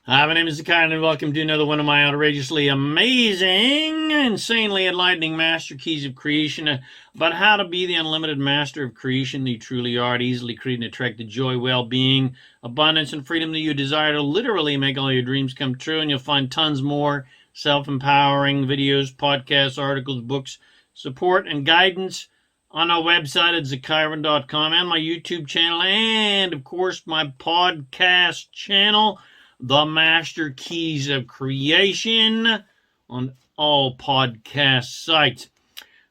Hi, my name is ZaKaiRan, and welcome to another one of my outrageously amazing, insanely enlightening master keys of creation about how to be the unlimited master of creation that you truly are, to easily create and attract the joy, well-being, abundance, and freedom that you desire, to literally make all your dreams come true. And you'll find tons more self-empowering videos, podcasts, articles, books, support, and guidance on our website at ZaKaiRan.com and my YouTube channel, and of course my podcast channel, The Master Keys of Creation, on all podcast sites.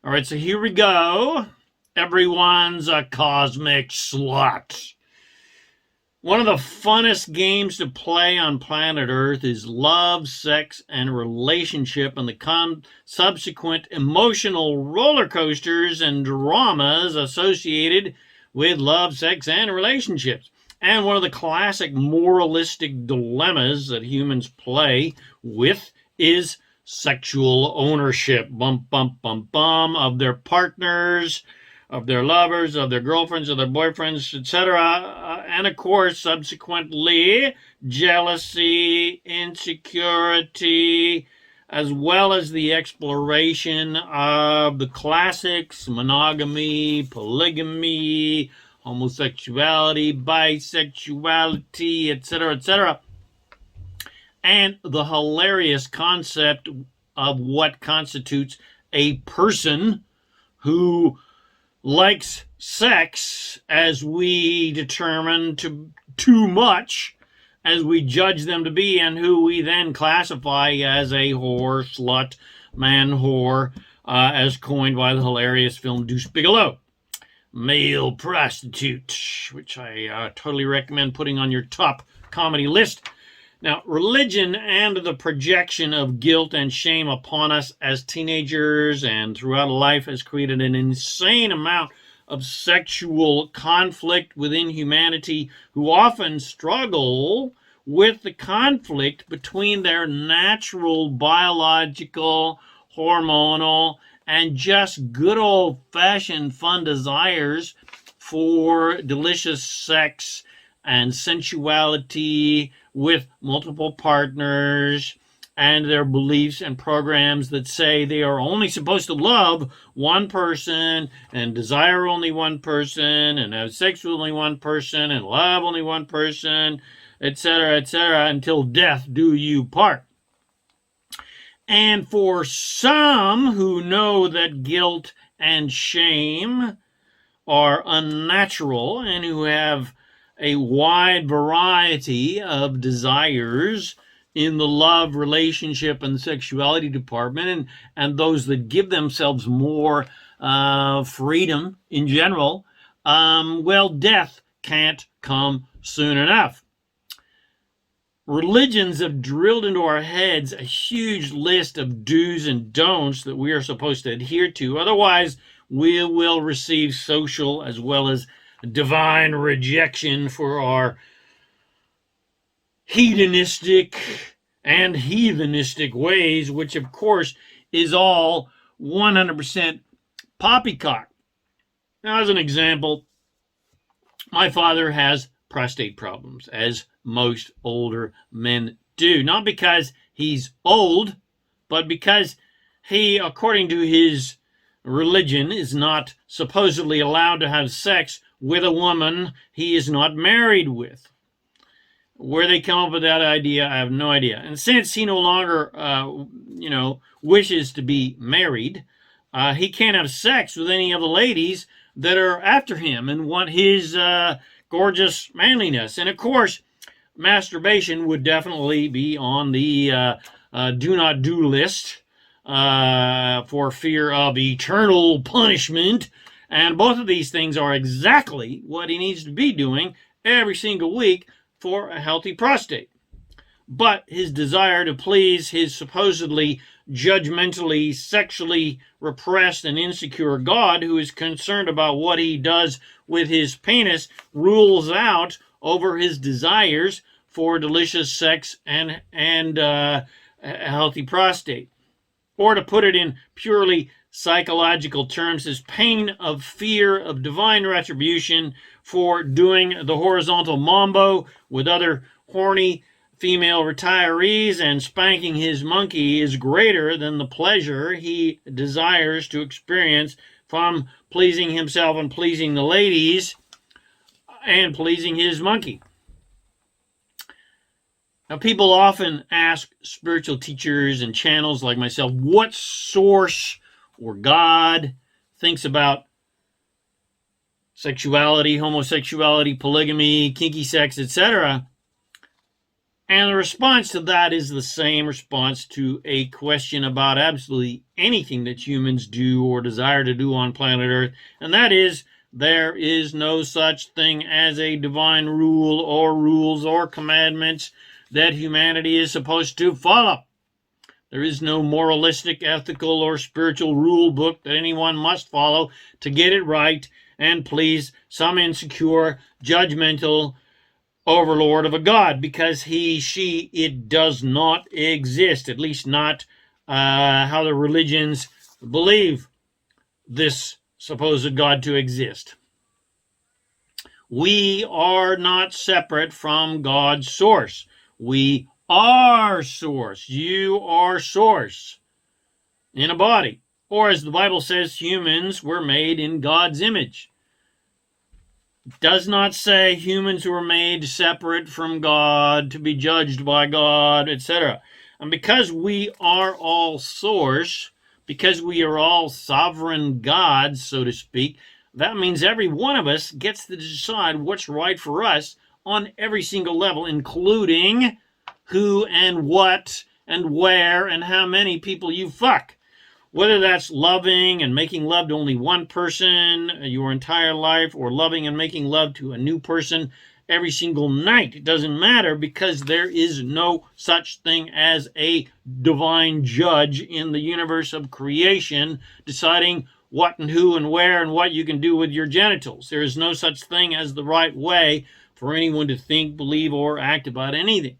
All right, so here we go. Everyone's a cosmic slut. One of the funnest games to play on planet Earth is love, sex, and relationship, and the subsequent emotional roller coasters and dramas associated with love, sex, and relationships. And one of the classic moralistic dilemmas that humans play with is sexual ownership, of their partners, of their lovers, of their girlfriends, of their boyfriends, etc. And of course, subsequently, jealousy, insecurity, as well as the exploration of the classics, monogamy, polygamy, homosexuality, bisexuality, etc., etc., and the hilarious concept of what constitutes a person who likes sex as we determine too much, as we judge them to be, and who we then classify as a whore, slut, man whore, as coined by the hilarious film Deuce Bigalow. Male prostitute, which I totally recommend putting on your top comedy list. Now, religion and the projection of guilt and shame upon us as teenagers and throughout life has created an insane amount of sexual conflict within humanity, who often struggle with the conflict between their natural, biological, hormonal, and just good old-fashioned fun desires for delicious sex and sensuality with multiple partners, and their beliefs and programs that say they are only supposed to love one person and desire only one person and have sex with only one person and love only one person, etc., until death do you part. And for some who know that guilt and shame are unnatural and who have a wide variety of desires in the love, relationship, and sexuality department, and those that give themselves more freedom in general, well, death can't come soon enough. Religions have drilled into our heads a huge list of do's and don'ts that we are supposed to adhere to. Otherwise, we will receive social as well as divine rejection for our hedonistic and heathenistic ways, which of course is all 100% poppycock. Now, as an example, my father has prostate problems, as most older men do. Not because he's old, but because he, according to his religion, is not supposedly allowed to have sex with a woman he is not married with. Where they come up with that idea, I have no idea. And since he no longer, wishes to be married, he can't have sex with any of the ladies that are after him and want his gorgeous manliness. And of course, masturbation would definitely be on the do not do list for fear of eternal punishment. And both of these things are exactly what he needs to be doing every single week for a healthy prostate. But his desire to please his supposedly judgmentally, sexually repressed and insecure God, who is concerned about what he does with his penis, rules out over his desires for delicious sex and a healthy prostate. Or to put it in purely psychological terms, his pain of fear of divine retribution for doing the horizontal mambo with other horny female retirees and spanking his monkey is greater than the pleasure he desires to experience from pleasing himself and pleasing the ladies and pleasing his monkey. Now, people often ask spiritual teachers and channels like myself, what source or God thinks about sexuality, homosexuality, polygamy, kinky sex, etc. And the response to that is the same response to a question about absolutely anything that humans do or desire to do on planet Earth, and that is, there is no such thing as a divine rule or rules or commandments that humanity is supposed to follow. There is no moralistic, ethical, or spiritual rule book that anyone must follow to get it right and please some insecure, judgmental overlord of a god, because he, she, it does not exist, at least not how the religions believe this supposed God to exist. We are not separate from God's source. We are source. You are source in a body. Or as the Bible says, humans were made in God's image. It does not say humans were made separate from God, to be judged by God, etc. And because we are all source, because we are all sovereign gods, so to speak, that means every one of us gets to decide what's right for us on every single level, including who and what and where and how many people you fuck. Whether that's loving and making love to only one person your entire life, or loving and making love to a new person every single night. It doesn't matter, because there is no such thing as a divine judge in the universe of creation deciding what and who and where and what you can do with your genitals. There is no such thing as the right way for anyone to think, believe, or act about anything.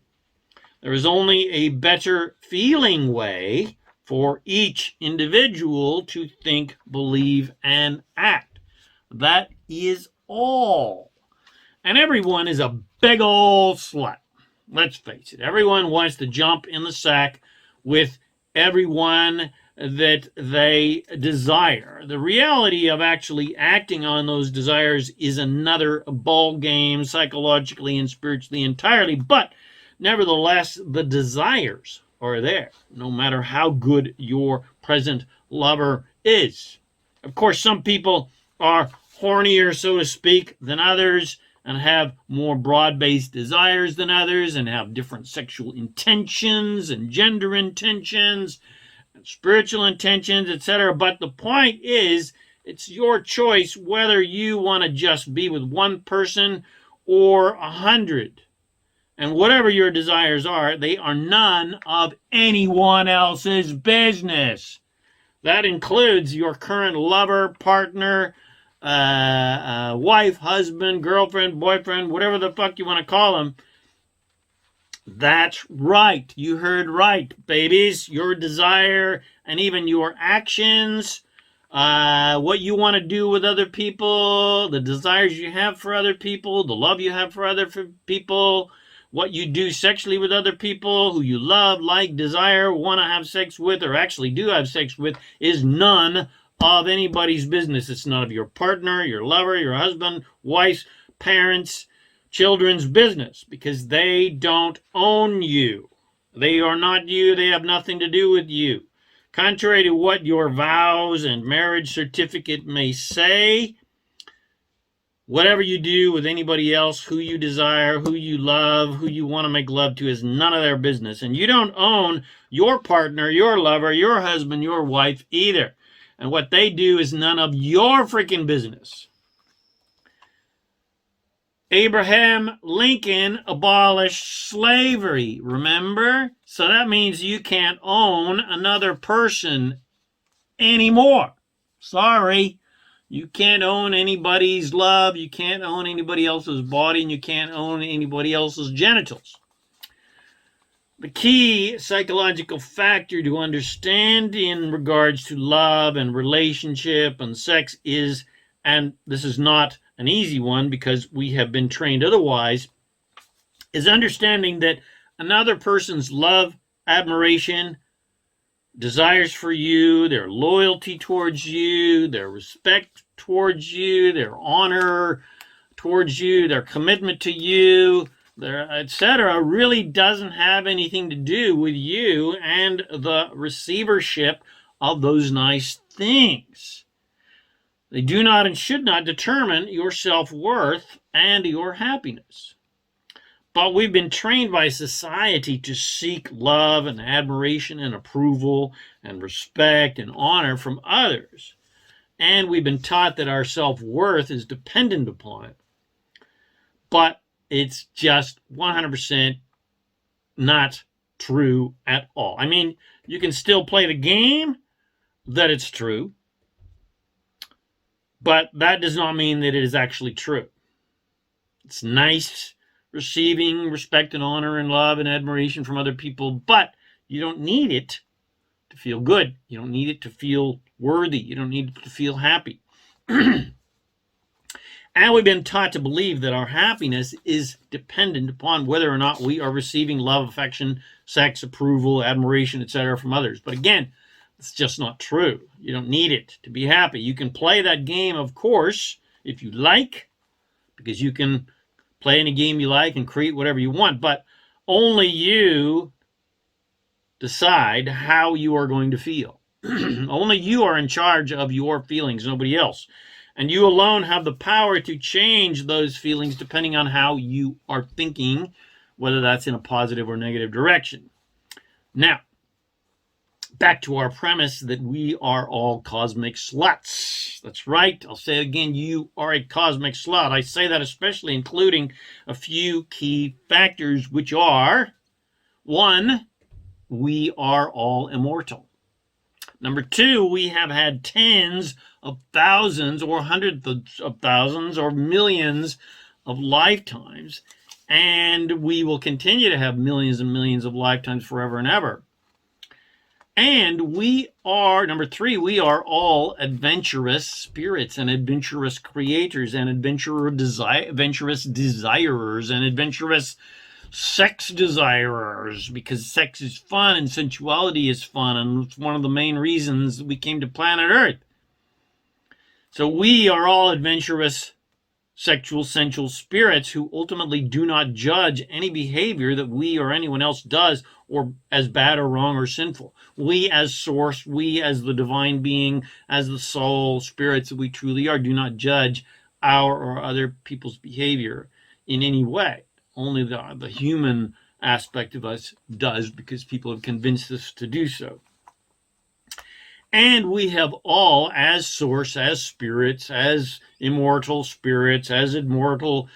There is only a better feeling way for each individual to think, believe, and act. That is all. And everyone is a big old slut. Let's face it. Everyone wants to jump in the sack with everyone that they desire. The reality of actually acting on those desires is another ball game, psychologically and spiritually entirely. But nevertheless, the desires are there, no matter how good your present lover is. Of course, some people are hornier, so to speak, than others, and have more broad-based desires than others, and have different sexual intentions and gender intentions and spiritual intentions, etc. But the point is, it's your choice whether you want to just be with one person or 100. And whatever your desires are, they are none of anyone else's business. That includes your current lover, partner, wife, husband, girlfriend, boyfriend, whatever the fuck you want to call them. That's right. You heard right, babies. Your desire and even your actions, what you want to do with other people, the desires you have for other people, the love you have for other people, what you do sexually with other people, who you love, like, desire, want to have sex with, or actually do have sex with, is none of anybody's business. It's none of your partner, your lover, your husband, wife's, parents, children's business, because they don't own you. They are not you. They have nothing to do with you. Contrary to what your vows and marriage certificate may say, whatever you do with anybody else, who you desire, who you love, who you want to make love to, is none of their business. And you don't own your partner, your lover, your husband, your wife either. And what they do is none of your freaking business. Abraham Lincoln abolished slavery, remember? So that means you can't own another person anymore. Sorry. You can't own anybody's love, you can't own anybody else's body, and you can't own anybody else's genitals. The key psychological factor to understand in regards to love and relationship and sex is, and this is not an easy one because we have been trained otherwise, is understanding that another person's love, admiration, desires for you, their loyalty towards you, their respect towards you, their honor towards you, their commitment to you, their etc., really doesn't have anything to do with you and the receivership of those nice things. They do not and should not determine your self-worth and your happiness. But we've been trained by society to seek love and admiration and approval and respect and honor from others. And we've been taught that our self-worth is dependent upon it. But it's just 100% not true at all. I mean, you can still play the game that it's true, but that does not mean that it is actually true. It's nice receiving respect and honor and love and admiration from other people, but you don't need it to feel good. You don't need it to feel worthy. You don't need it to feel happy. And we've been taught to believe that our happiness is dependent upon whether or not we are receiving love, affection, sex, approval, admiration, etc. from others. But again, it's just not true. You don't need it to be happy. You can play that game, of course, if you like, because you can play any game you like and create whatever you want, but only you decide how you are going to feel. Only you are in charge of your feelings, nobody else. And you alone have the power to change those feelings depending on how you are thinking, whether that's in a positive or negative direction. Now, back to our premise that we are all cosmic sluts. That's right. I'll say it again. You are a cosmic slut. I say that especially including a few key factors, which are, 1, we are all immortal. Number 2, we have had tens of thousands or hundreds of thousands or millions of lifetimes, and we will continue to have millions and millions of lifetimes forever and ever. And we are, number 3, we are all adventurous spirits and adventurous creators and adventurous desirers and adventurous sex desirers, because sex is fun and sensuality is fun, and it's one of the main reasons we came to planet Earth. So we are all adventurous, sexual, sensual spirits who ultimately do not judge any behavior that we or anyone else does or as bad or wrong or sinful. We as source, we as the divine being, as the soul, spirits that we truly are, do not judge our or other people's behavior in any way. Only the human aspect of us does, because people have convinced us to do so. And we have all, as source, as spirits, as immortal spirits, as immortal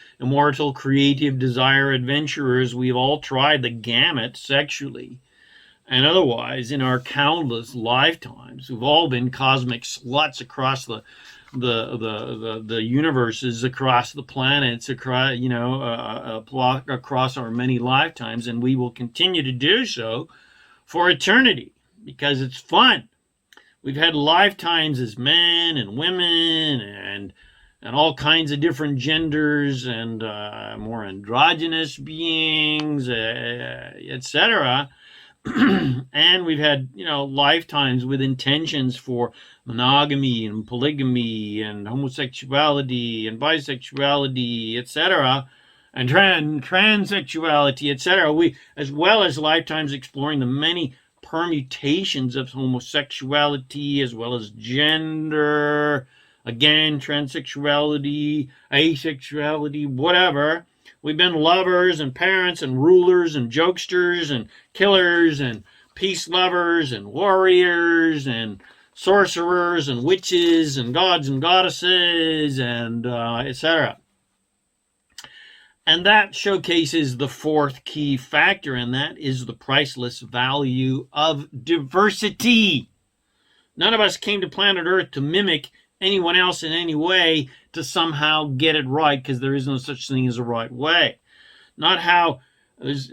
creative desire adventurers, we've all tried the gamut sexually and otherwise in our countless lifetimes. We've all been cosmic sluts across the universes, across the planets, across across our many lifetimes, and we will continue to do so for eternity because it's fun. We've had lifetimes as men and women and all kinds of different genders and more androgynous beings, etc. And we've had, lifetimes with intentions for monogamy and polygamy and homosexuality and bisexuality, etc., and transsexuality, etc. We, as well as lifetimes exploring the many permutations of homosexuality as well as gender, again, transsexuality, asexuality, whatever. We've been lovers and parents and rulers and jokesters and killers and peace lovers and warriors and sorcerers and witches and gods and goddesses and etc. And that showcases the 4th key factor, and that is the priceless value of diversity. None of us came to planet Earth to mimic anyone else in any way to somehow get it right, because there is no such thing as a right way. Not how others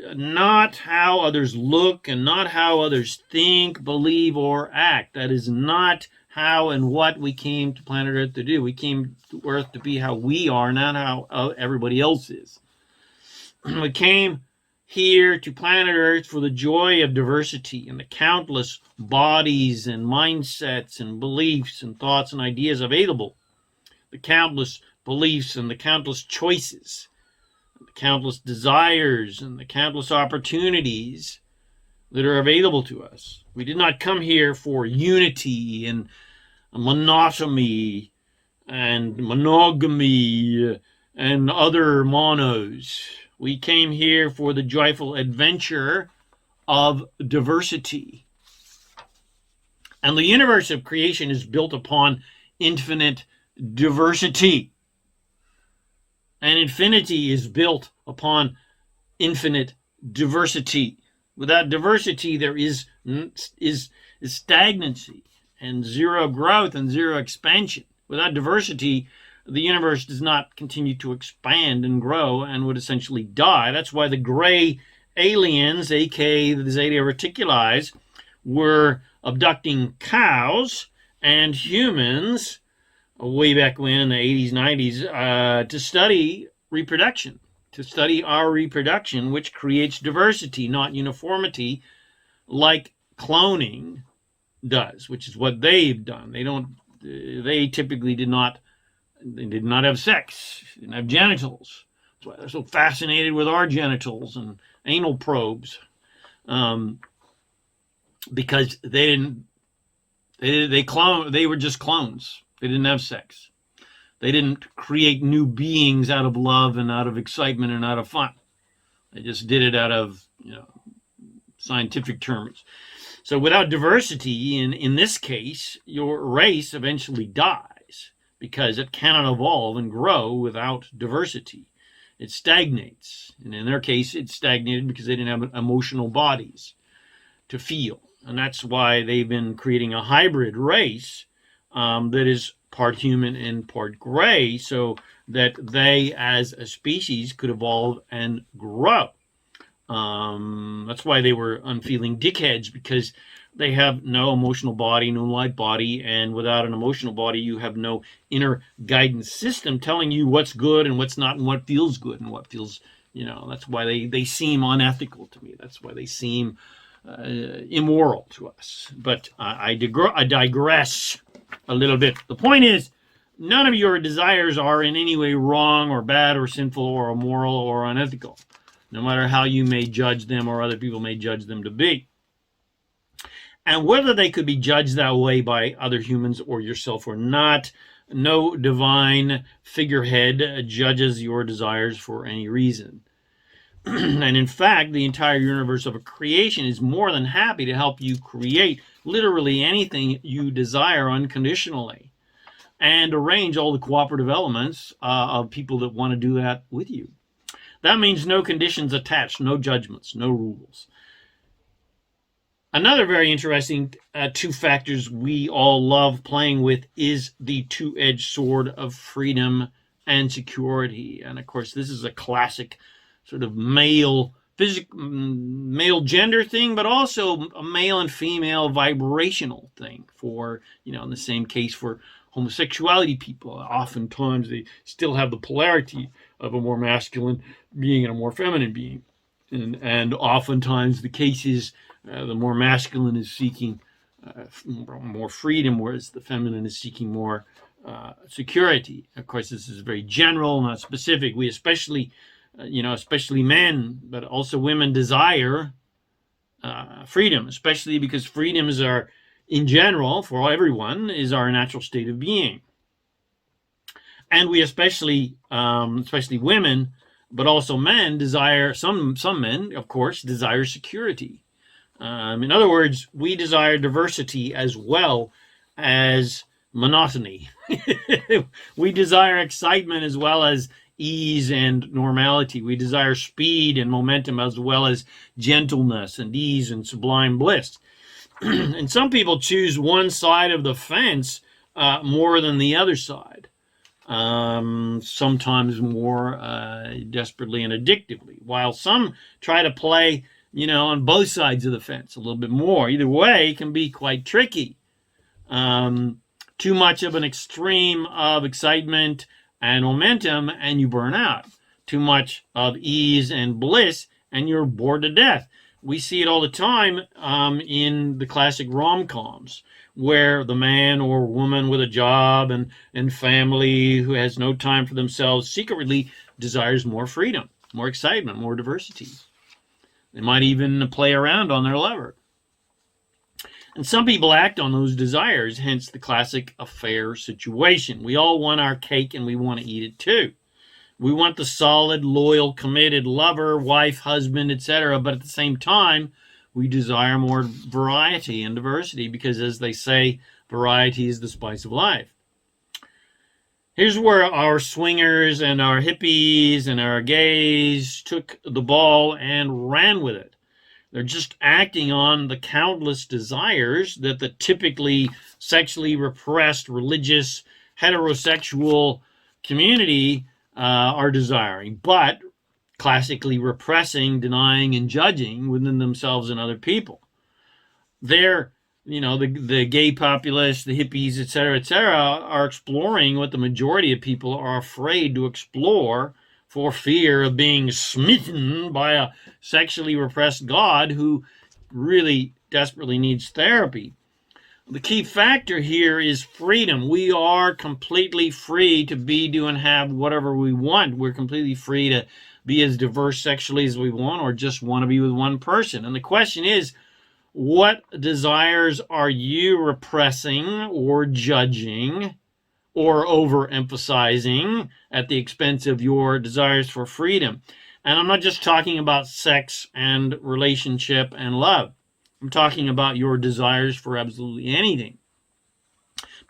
look and not how others think, believe, or act. That is not how and what we came to planet Earth to do. We came to Earth to be how we are, not how everybody else is. We came here to planet Earth for the joy of diversity and the countless bodies and mindsets and beliefs and thoughts and ideas available, the countless beliefs and the countless choices, the countless desires and the countless opportunities that are available to us. We did not come here for unity and monotony and monogamy and other monos. We came here for the joyful adventure of diversity. And the universe of creation is built upon infinite diversity. And infinity is built upon infinite diversity. Without diversity, there is stagnancy and zero growth and zero expansion. Without diversity, the universe does not continue to expand and grow and would essentially die. That's why the gray aliens, aka the Zeta Reticuli, were abducting cows and humans way back when in the 80s, 90s, to study reproduction, to study our reproduction, which creates diversity, not uniformity, like cloning does, which is what they've done. They typically did not have sex, didn't have genitals. That's why they're so fascinated with our genitals and anal probes, because they were just clones. They didn't have sex. They didn't create new beings out of love and out of excitement and out of fun. They just did it out of, scientific terms. So without diversity, in this case, your race eventually dies because it cannot evolve and grow without diversity. It stagnates. And in their case, it stagnated because they didn't have emotional bodies to feel. And that's why they've been creating a hybrid race that is part human and part gray, so that they as a species could evolve and grow. That's why they were unfeeling dickheads, because they have no emotional body, no light body, and without an emotional body, you have no inner guidance system telling you what's good and what's not, and what feels good and what feels, that's why they seem unethical to me. That's why they seem immoral to us. But I digress a little bit. The point is, none of your desires are in any way wrong or bad or sinful or immoral or unethical, no matter how you may judge them or other people may judge them to be. And whether they could be judged that way by other humans or yourself or not, no divine figurehead judges your desires for any reason. And in fact, the entire universe of a creation is more than happy to help you create literally anything you desire unconditionally, and arrange all the cooperative elements of people that want to do that with you. That means no conditions attached, no judgments, no rules. Another very interesting two factors we all love playing with is the two-edged sword of freedom and security. And of course, this is a classic sort of male gender thing, but also a male and female vibrational thing for, in the same case for homosexuality people. Oftentimes they still have the polarity of a more masculine being and a more feminine being. And oftentimes the case is the more masculine is seeking more freedom, whereas the feminine is seeking more security. Of course, this is very general, not specific. We especially men, but also women desire freedom, especially because freedoms are, in general, for everyone, is our natural state of being. And we especially women, but also men desire, some men, of course, desire security. In other words, we desire diversity as well as monotony. We desire excitement as well as ease and normality. We desire speed and momentum as well as gentleness and ease and sublime bliss. And some people choose one side of the fence more than the other side, sometimes more desperately and addictively, while some try to play, on both sides of the fence a little bit more. Either way can be quite tricky. Too much of an extreme of excitement and momentum, and you burn out. Too much of ease and bliss, and you're bored to death. We see it all the time in the classic rom-coms, where the man or woman with a job and family who has no time for themselves secretly desires more freedom, more excitement, more diversity. They might even play around on their lover. And some people act on those desires, hence the classic affair situation. We all want our cake and we want to eat it too. We want the solid, loyal, committed lover, wife, husband, etc. But at the same time, we desire more variety and diversity because, as they say, variety is the spice of life. Here's where our swingers and our hippies and our gays took the ball and ran with it. They're just acting on the countless desires that the typically sexually repressed, religious, heterosexual community are desiring, but classically repressing, denying, and judging within themselves and other people. They're, the gay populace, the hippies, etc., are exploring what the majority of people are afraid to explore for fear of being smitten by a sexually repressed God who really desperately needs therapy. The key factor here is freedom. We are completely free to be, do, and have whatever we want. We're completely free to be as diverse sexually as we want or just want to be with one person. And the question is, what desires are you repressing or judging or overemphasizing at the expense of your desires for freedom? And I'm not just talking about sex and relationship and love. I'm talking about your desires for absolutely anything.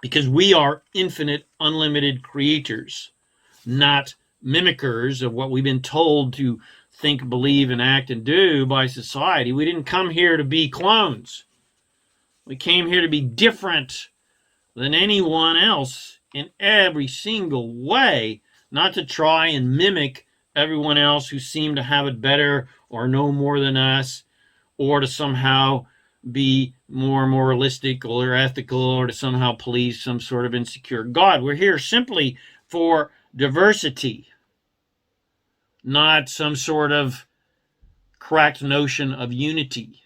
Because we are infinite, unlimited creators, not mimickers of what we've been told to think, believe, and act and do by society. We didn't come here to be clones. We came here to be different than anyone else in every single way, not to try and mimic everyone else who seem to have it better or know more than us, or to somehow be more moralistic or ethical, or to somehow please some sort of insecure God. We're here simply for diversity, not some sort of cracked notion of unity.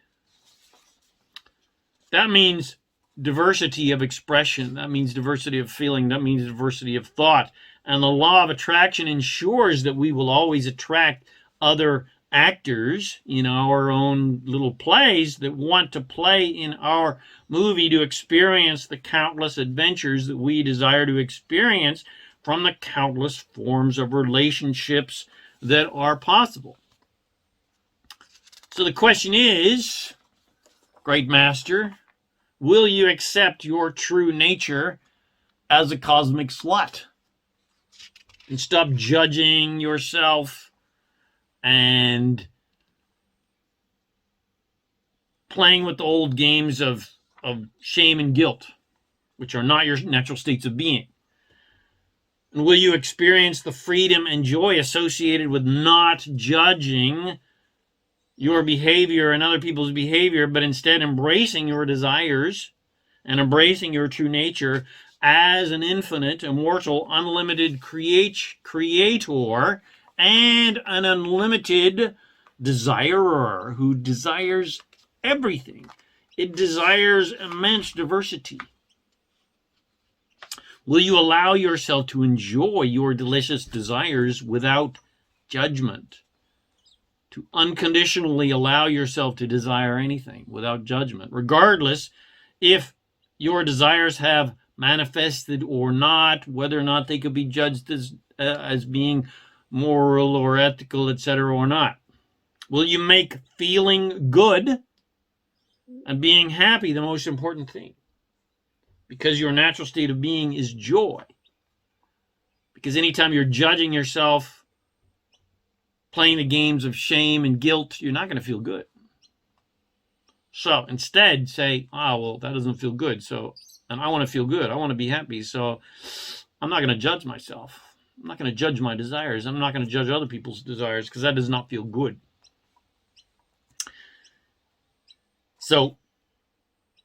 That means diversity of expression. That means diversity of feeling. That means diversity of thought. And the law of attraction ensures that we will always attract other actors in our own little plays that want to play in our movie to experience the countless adventures that we desire to experience from the countless forms of relationships that are possible. So the question is, Great Master, will you accept your true nature as a cosmic slut? And stop judging yourself and playing with the old games of shame and guilt, which are not your natural states of being. And will you experience the freedom and joy associated with not judging your behavior and other people's behavior, but instead embracing your desires and embracing your true nature as an infinite, immortal, unlimited creator and an unlimited desirer who desires everything? It desires immense diversity. Will you allow yourself to enjoy your delicious desires without judgment? To unconditionally allow yourself to desire anything without judgment, regardless if your desires have manifested or not, whether or not they could be judged as being moral or ethical, etc., or not. Will you make feeling good and being happy the most important thing? Because your natural state of being is joy. Because anytime you're judging yourself, playing the games of shame and guilt, you're not going to feel good. So instead say, well, that doesn't feel good. And I want to feel good. I want to be happy. So I'm not going to judge myself. I'm not going to judge my desires. I'm not going to judge other people's desires because that does not feel good. So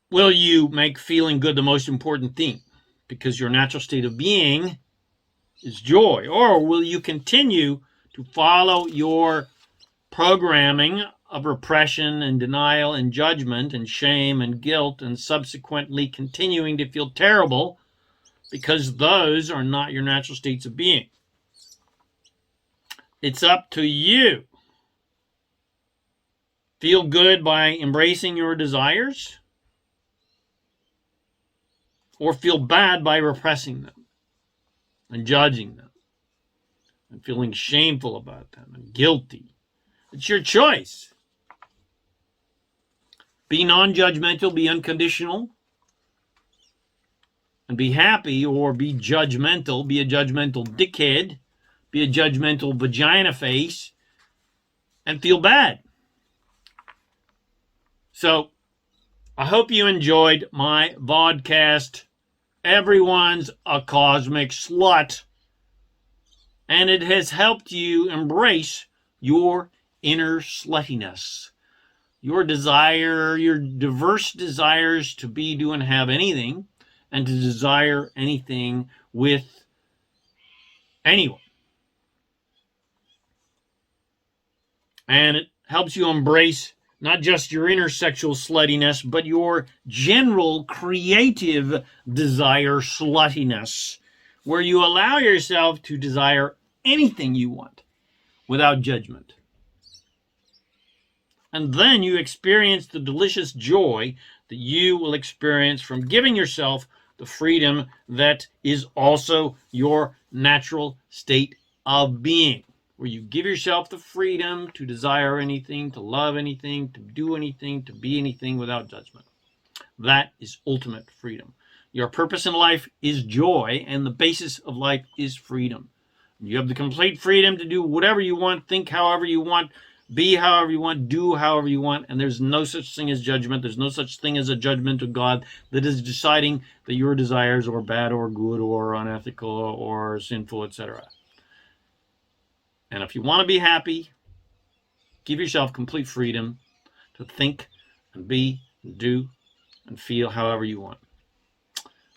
will you make feeling good the most important thing because your natural state of being is joy? Or will you continue to follow your programming of repression and denial and judgment and shame and guilt, and subsequently continuing to feel terrible because those are not your natural states of being. It's up to you. Feel good by embracing your desires, or feel bad by repressing them and judging them and feeling shameful about them and guilty. It's your choice. Be non-judgmental, be unconditional, and be happy, or be judgmental, be a judgmental dickhead, be a judgmental vagina face, and feel bad. So, I hope you enjoyed my vodcast. Everyone's a cosmic slut. And it has helped you embrace your inner sluttiness. Your desire, your diverse desires to be, do, and have anything, and to desire anything with anyone. And it helps you embrace not just your inner sexual sluttiness, but your general creative desire sluttiness, where you allow yourself to desire anything you want without judgment. And then you experience the delicious joy that you will experience from giving yourself the freedom that is also your natural state of being, where you give yourself the freedom to desire anything, to love anything, to do anything, to be anything without judgment. That is ultimate freedom. Your purpose in life is joy, and the basis of life is freedom. You have the complete freedom to do whatever you want, think however you want, be however you want, do however you want, and there's no such thing as judgment. There's no such thing as a judgment of God that is deciding that your desires are bad or good or unethical or sinful, etc. And if you want to be happy, give yourself complete freedom to think and be and do and feel however you want.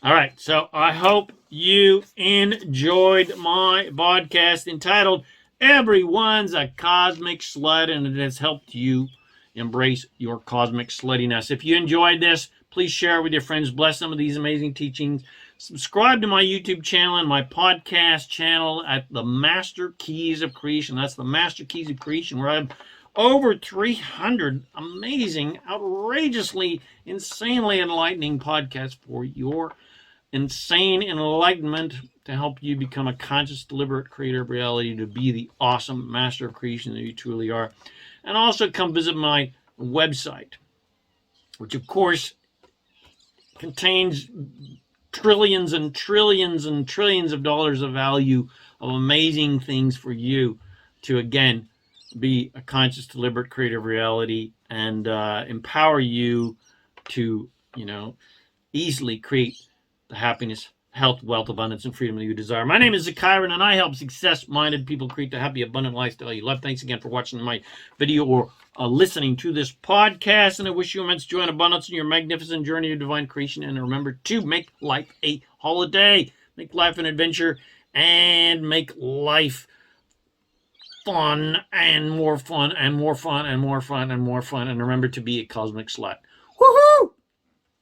All right, so I hope you enjoyed my podcast entitled Everyone's a Cosmic Slut, and it has helped you embrace your cosmic sluttiness. If you enjoyed this, please share it with your friends. Bless some of these amazing teachings. Subscribe to my YouTube channel and my podcast channel at the Master Keys of Creation. That's the Master Keys of Creation, where I have over 300 amazing, outrageously, insanely enlightening podcasts for your insane enlightenment, to help you become a conscious, deliberate creator of reality, to be the awesome master of creation that you truly are. And also come visit my website, which of course contains trillions and trillions and trillions of dollars of value of amazing things for you to, again, be a conscious, deliberate creator of reality, and empower you to, easily create the happiness, health, wealth, abundance, and freedom that you desire. My name is ZaKaiRan, and I help success-minded people create the happy, abundant lifestyle you love. Thanks again for watching my video or listening to this podcast, and I wish you immense joy and abundance in your magnificent journey of divine creation. And remember to make life a holiday, make life an adventure, and make life fun and more fun and more fun and more fun and more fun. And remember to be a cosmic slut.